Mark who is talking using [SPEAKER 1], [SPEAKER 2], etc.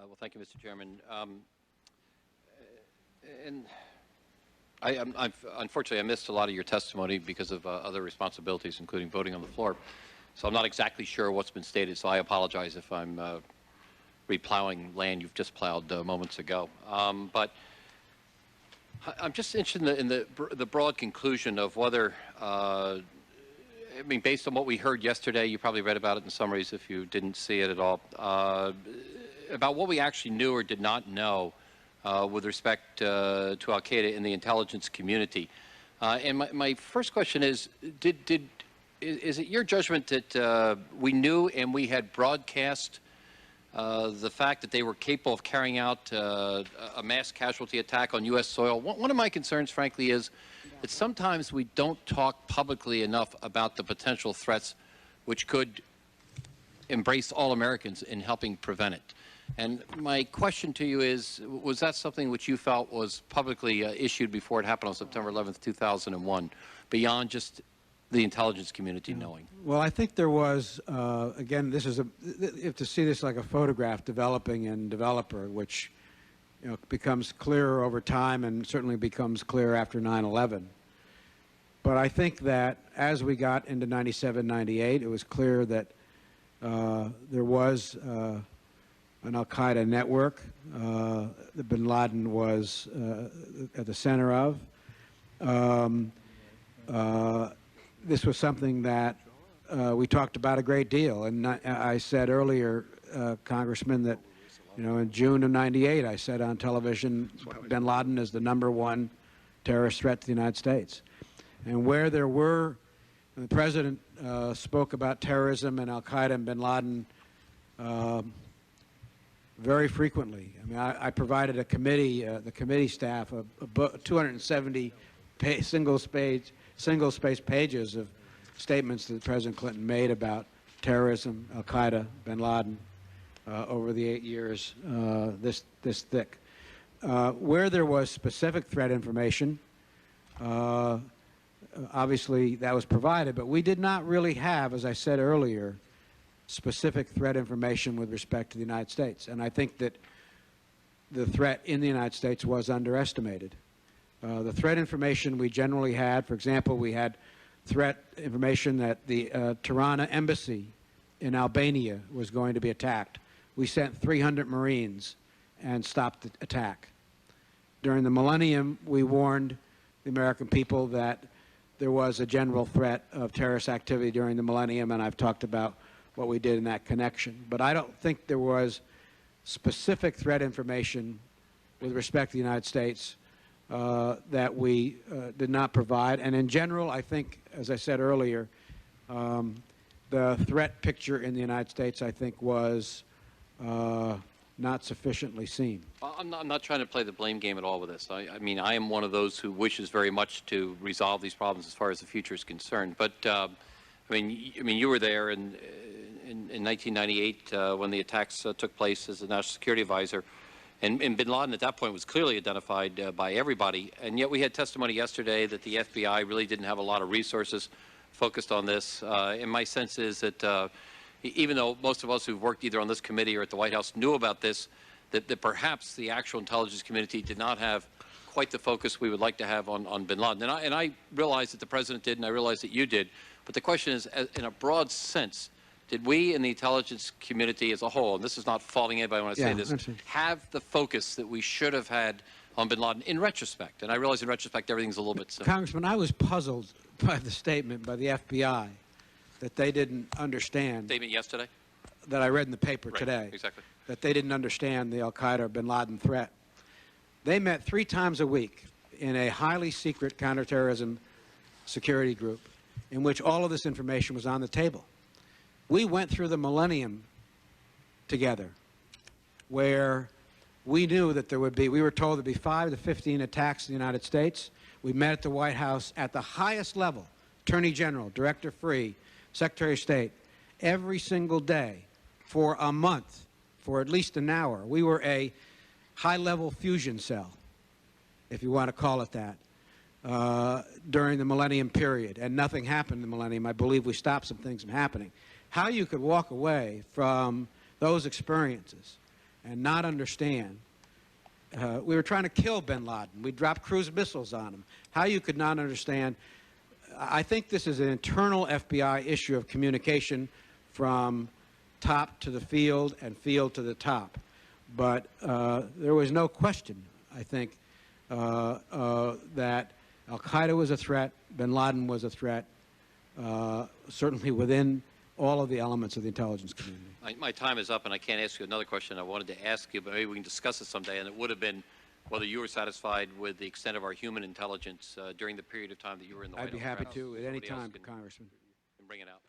[SPEAKER 1] Well, thank you, Mr. Chairman. And unfortunately, I missed a lot of your testimony because of other responsibilities, including voting on the floor. So I'm not exactly sure what's been stated, so I apologize if I'm replowing land you've just plowed moments ago. But I'm just interested in the broad conclusion of whether, I mean, based on what we heard yesterday, you probably read about it in summaries if you didn't see it at all, about what we actually knew or did not know with respect to al-Qaeda in the intelligence community. And my first question is, is it your judgment that we knew and we had broadcast the fact that they were capable of carrying out a mass casualty attack on U.S. soil? One of my concerns, frankly, is that sometimes we don't talk publicly enough about the potential threats which could embrace all Americans in helping prevent it. And my question to you is, was that something which you felt was publicly issued before it happened on September 11th, 2001, beyond just the intelligence community knowing?
[SPEAKER 2] Well, I think there was, again, this is you have to see this like a photograph developing in developer, which becomes clearer over time and certainly becomes clearer after 9/11. But I think that as we got into 97, 98, it was clear that there was an al-Qaeda network that bin Laden was at the center of. This was something that we talked about a great deal. And I said earlier, Congressman, that in June of 98, I said on television, bin Laden is the #1 terrorist threat to the United States. And where there were, the President spoke about terrorism and al-Qaeda and bin Laden very frequently. I mean, I provided a committee, the committee staff, a 270 single-space pages of statements that President Clinton made about terrorism, al-Qaeda, bin Laden, over the 8 years this thick. Where there was specific threat information, obviously that was provided, but we did not really have, as I said earlier, specific threat information with respect to the United States. And I think that the threat in the United States was underestimated. The threat information we generally had, for example, we had threat information that the Tirana embassy in Albania was going to be attacked. We sent 300 Marines and stopped the attack. During the millennium, we warned the American people that there was a general threat of terrorist activity during the millennium, and I've talked about what we did in that connection. But I don't think there was specific threat information with respect to the United States that we did not provide. And in general, I think, as I said earlier, the threat picture in the United States, I think, was not sufficiently seen.
[SPEAKER 1] Well, I'm not trying to play the blame game at all with this. I mean, I am one of those who wishes very much to resolve these problems as far as the future is concerned. But I mean, you were there in 1998 when the attacks took place as a national security advisor. And bin Laden at that point was clearly identified by everybody. And yet we had testimony yesterday that the FBI really didn't have a lot of resources focused on this. And my sense is that even though most of us who've worked either on this committee or at the White House knew about this, that perhaps the actual intelligence community did not have quite the focus we would like to have on bin Laden. And I realize that the President did, and I realize that you did. But the question is, in a broad sense, did we in the intelligence community as a whole, and this is not faulting anybody when I say this, have the focus that we should have had on bin Laden in retrospect? And I realize in retrospect everything's a little bit simple.
[SPEAKER 2] Congressman, I was puzzled by the statement by the FBI that they didn't understand.
[SPEAKER 1] Statement yesterday?
[SPEAKER 2] That I read in the paper today.
[SPEAKER 1] Exactly. That
[SPEAKER 2] they didn't understand the al-Qaeda or bin Laden threat. They met 3 times a week in a highly secret counterterrorism security group in which all of this information was on the table. We went through the millennium together where we knew that there would be, we were told there'd be 5 to 15 attacks in the United States. We met at the White House at the highest level, Attorney General, Director Free, Secretary of State, every single day for a month, for at least an hour. We were a high-level fusion cell, if you want to call it that, during the millennium period. And nothing happened in the millennium. I believe we stopped some things from happening. How you could walk away from those experiences and not understand. We were trying to kill bin Laden. We dropped cruise missiles on him. How you could not understand. I think this is an internal FBI issue of communication from top to the field and field to the top. But there was no question, I think, that al-Qaeda was a threat, bin Laden was a threat, certainly within all of the elements of the intelligence community.
[SPEAKER 1] My time is up, and I can't ask you another question I wanted to ask you, but maybe we can discuss it someday, and it would have been whether you were satisfied with the extent of our human intelligence during the period of time that you were in the White House.
[SPEAKER 2] I'd be happy to at any
[SPEAKER 1] Somebody else
[SPEAKER 2] time,
[SPEAKER 1] can
[SPEAKER 2] Congressman.
[SPEAKER 1] bring it out.